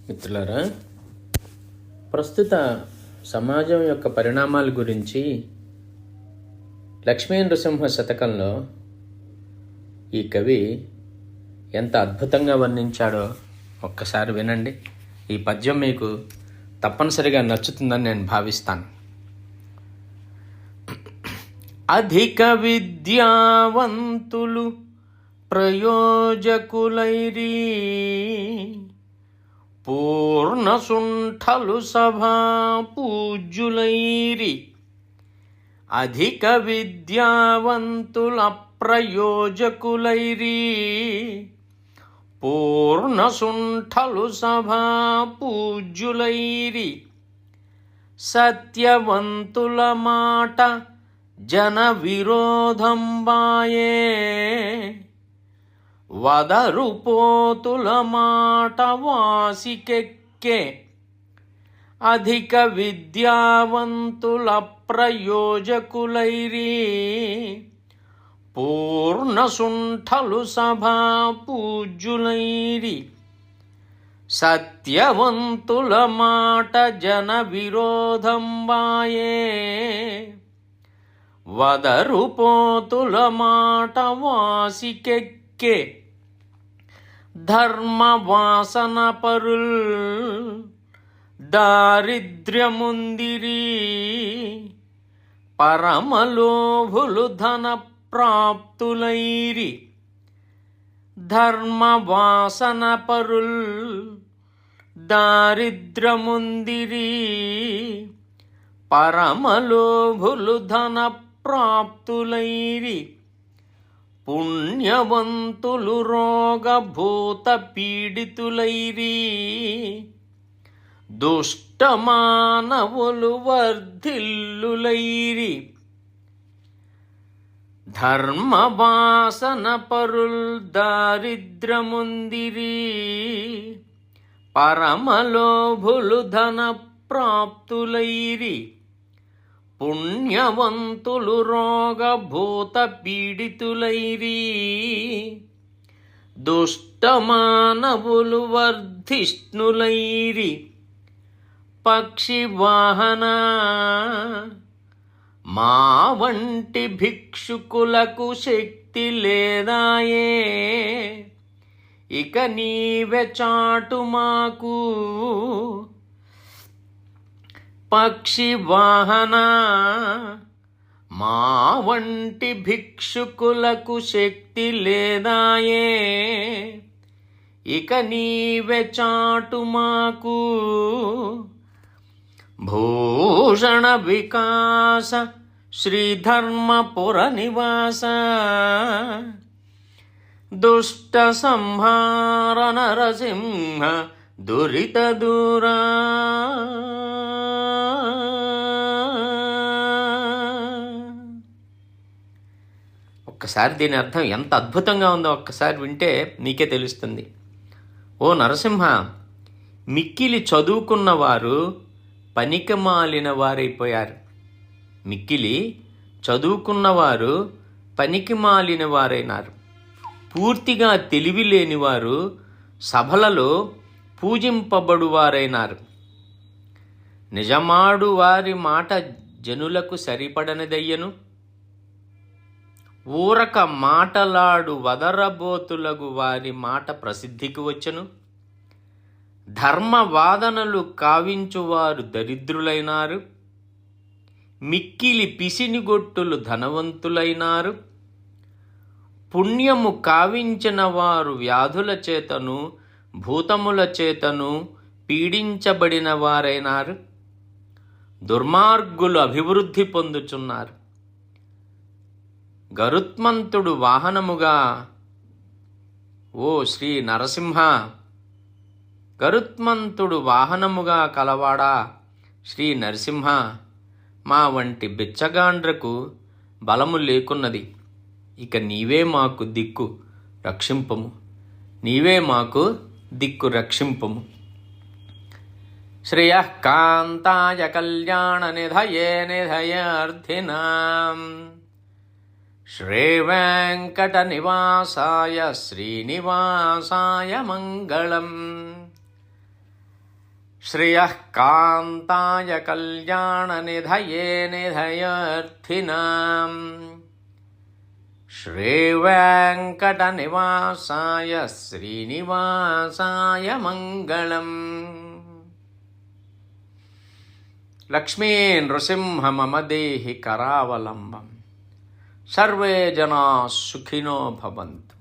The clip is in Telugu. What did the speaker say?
మిత్రులారా, ప్రస్తుత సమాజం యొక్క పరిణామాల గురించి లక్ష్మీ నృసింహ శతకంలో ఈ కవి ఎంత అద్భుతంగా వర్ణించాడో ఒక్కసారి వినండి. ఈ పద్యం మీకు తప్పనిసరిగా నచ్చుతుందని నేను భావిస్తాను. అధిక విద్యావంతులు ప్రయోజకులైరి, పూర్ణ సుంఠలు సభా పూజ్యులైరి. అధిక విద్యావంతుల ప్రయోజకులైరి, పూర్ణ సుంఠలు సభా పూజ్యులైరి. సత్యవంతుల మాట జన విరోధంబాయే, వదరు పోతుల మాట వాసికెక్కే. అధిక విద్యావంతుల ప్రయోజకులైరి, పూర్ణ సుంఠలు సభా పూజ్యులైరి. సత్యవంతుల మాట జన విరోధంబాయే, వదరు పోతుల మాట వాసికెక్కే. ధర్మ వాసన పరుల్ దారిద్ర్యముందిరి, పరమలోభులు ధన ప్రాప్తులైరి. ధర్మ వాసన పరుల్ దారిద్ర్యముందిరి, పరమలోభులు ధన ప్రాప్తులైరి. పుణ్యవంతులు రోగభూత పీడితులైరి, దుష్టమానవులు వర్ధిల్లులైరి. ధర్మవాసన పరుల్ దారిద్ర్యముందిరి, పరమలోభులు ధన ప్రాప్తులైరి. పుణ్యవంతులు రోగభూత పీడితులైరి, దుష్టమానవులు వర్ధిష్ణులైరి. పక్షి వాహన మా వంటి భిక్షుకులకు శక్తి లేదాయే, ఇక నీవే చాటు మాకు. పక్షి వాహన మా వంటి భిక్షుకులకు శక్తి లేదాయే, ఇక నీవే చాటు మాకు. భూషణ వికాస శ్రీధర్మపుర నివాస, దుష్ట సంహార నరసింహ దురిత దూరా. ఒక్కసారి దీని అర్థం ఎంత అద్భుతంగా ఉందో ఒక్కసారి వింటే నీకే తెలుస్తుంది. ఓ నరసింహ, మిక్కిలి చదువుకున్నవారు పనికిమాలిన వారైపోయారు. మిక్కిలి చదువుకున్నవారు పనికిమాలిన వారైనారు. పూర్తిగా తెలివి లేనివారు సభలలో పూజింపబడువారైనారు. నిజమాడు వారి మాట జనులకు సరిపడనిదయ్యను, ఊరక మాటలాడు వదరబోతులగు వారి మాట ప్రసిద్ధికి వచ్చెను. ధర్మవాదనలు కావించువారు దరిద్రులైనారు, మిక్కిలి పిసినిగొట్టులు ధనవంతులైనారు. పుణ్యము కావించిన వారు వ్యాధుల చేతను భూతముల చేతను పీడించబడిన వారైనారు. దుర్మార్గులు అభివృద్ధి పొందుచున్నారు. గరుత్మంతుడు వాహనముగా, ఓ శ్రీ నరసింహ, గరుత్మంతుడు వాహనముగా కలవాడా శ్రీ నరసింహ, మా వంటి బిచ్చగాండ్రకు బలము లేకున్నది. ఇక నీవే మాకు దిక్కు రక్షింపము, నీవే మాకు దిక్కు రక్షింపము. శ్రేయః కాంతాయ కళ్యాణ నిధయే నిధయార్థినాం, శ్రీవేంకట నివాసాయ శ్రీనివాసాయ మంగళం. శ్రియః కాంతాయ కళ్యాణనిధయే నిధయర్థినాం శ్రీవేంకటనివాసాయ శ్రీనివాసాయ మంగళం. లక్ష్మీ నృసింహ మమ దేహి కరావలంబం. సర్వే జనా సుఖినో భవంతు.